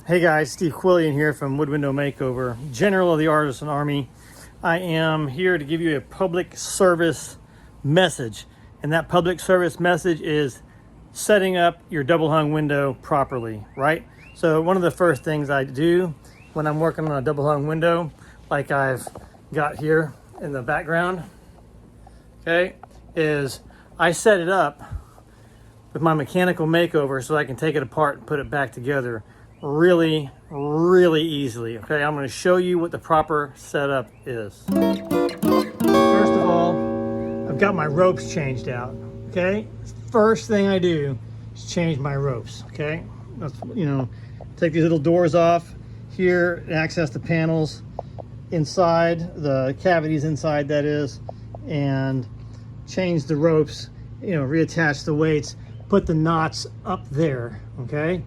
Hey guys, Steve Quillian here from Wood Window Makeover, General of the Artisan Army. I am here to give you a public service message, and that public service message is setting up your double hung window properly, right? So one of the first things I do when I'm working on a double hung window, like I've got here in the background, okay, is I set it up with my mechanical makeover so I can take it apart and put it back together really easily. Okay, I'm going to show you what the proper setup is. First of all, I've got my ropes changed out. Okay, first thing I do is change my ropes. Okay, that's, take these little doors off here and access the panels inside, the cavities inside, that is, and change the ropes, reattach the weights, put the knots up there. Okay,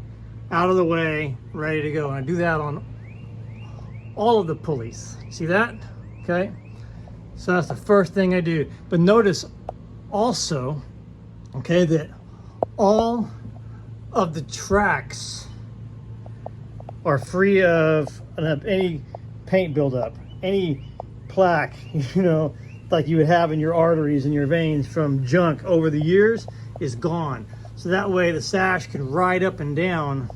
out of the way, ready to go. And I do that on all of the pulleys. See that? Okay, so that's the first thing I do. But notice also, okay, that all of the tracks are free of any paint buildup, any plaque, like you would have in your arteries and your veins from junk over the years is gone. So that way the sash can ride up and down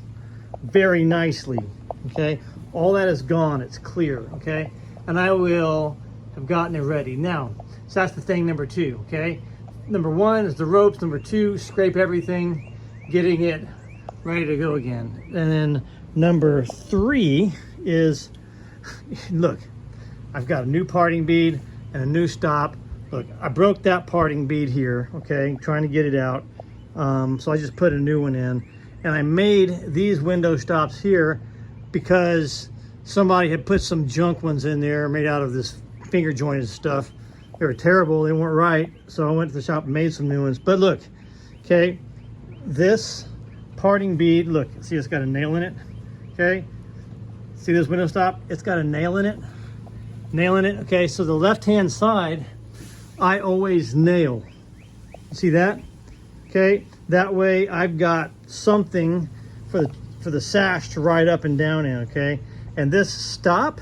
very nicely. Okay, all that is gone, it's clear. Okay, and I will have gotten it ready now. So that's the thing number two. Okay, number one is the ropes. Number two, scrape everything, getting it ready to go again. And then number three is, look, I've got a new parting bead and a new stop. Look, I broke that parting bead here, okay, trying to get it out. So I just put a new one in, and I made these window stops here because somebody had put some junk ones in there made out of this finger jointed stuff. They were terrible, they weren't right, so I went to the shop and made some new ones. But look, okay, this parting bead, look, see, it's got a nail in it. Okay, see this window stop? It's got a nail in it. Okay, so the left hand side I always nail. See that? Okay, that way I've got something for the sash to ride up and down in. Okay, and this stop,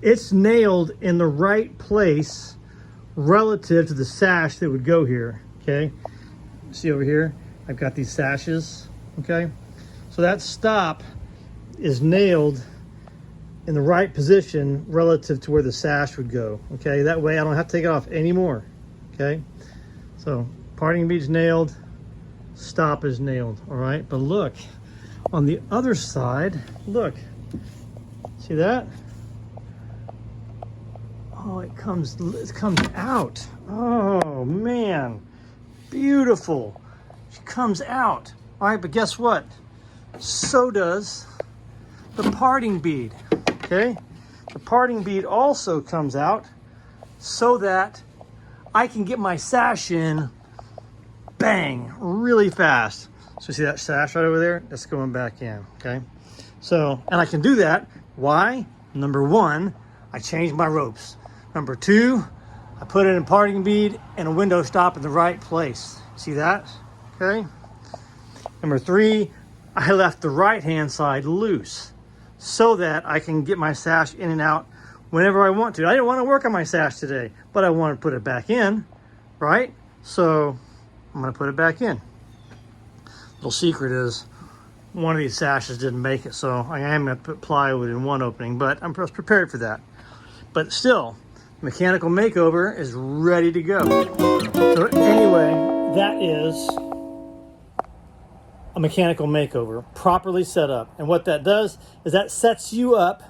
it's nailed in the right place relative to the sash that would go here. Okay, see over here, I've got these sashes. Okay, so that stop is nailed in the right position relative to where the sash would go. Okay, that way I don't have to take it off anymore. Okay, so parting bead's nailed, stop is nailed. All right, but look on the other side, look, see that? Oh, it comes out. Oh man, beautiful. It comes out. All right, but guess what? So does the parting bead. Okay, the parting bead also comes out so that I can get my sash in, bang, really fast. So see that sash right over there? That's going back in. Okay, so, and I can do that. Why? Number one, I changed my ropes. Number two, I put in a parting bead and a window stop in the right place. See that? Okay. Number three, I left the right hand side loose so that I can get my sash in and out whenever I want to. I didn't want to work on my sash today, but I want to put it back in, right? So I'm going to put it back in. Little secret is one of these sashes didn't make it, so I am going to put plywood in one opening, but I'm prepared for that. But still, Mechanical Makeover is ready to go. So anyway, that is a mechanical makeover properly set up. And what that does is that sets you up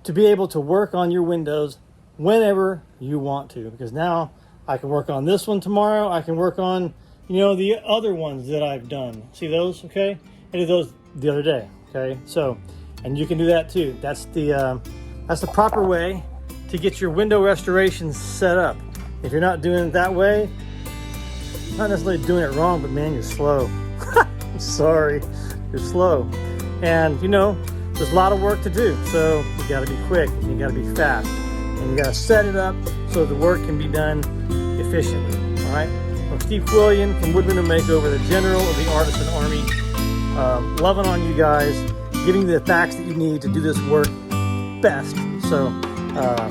to be able to work on your windows whenever you want to, because now I can work on this one tomorrow. I can work on, the other ones that I've done. See those? Okay, I did those the other day. Okay, so, and you can do that too. That's the proper way to get your window restorations set up. If you're not doing it that way, not necessarily doing it wrong, but man, you're slow. I'm sorry, you're slow. And there's a lot of work to do, so you gotta be quick, and you gotta be fast, and you gotta set it up so the work can be done efficiently. All right, I'm Steve Quillian from Wood Window Makeover, the General of the Artisan Army. Loving on you guys. giving you the facts that you need to do this work best. So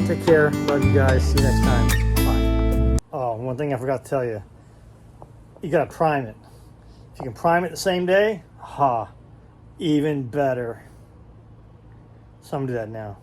take care. Love you guys. See you next time. Bye. Oh, one thing I forgot to tell you. You got to prime it. If you can prime it the same day, even better. So I'm going to do that now.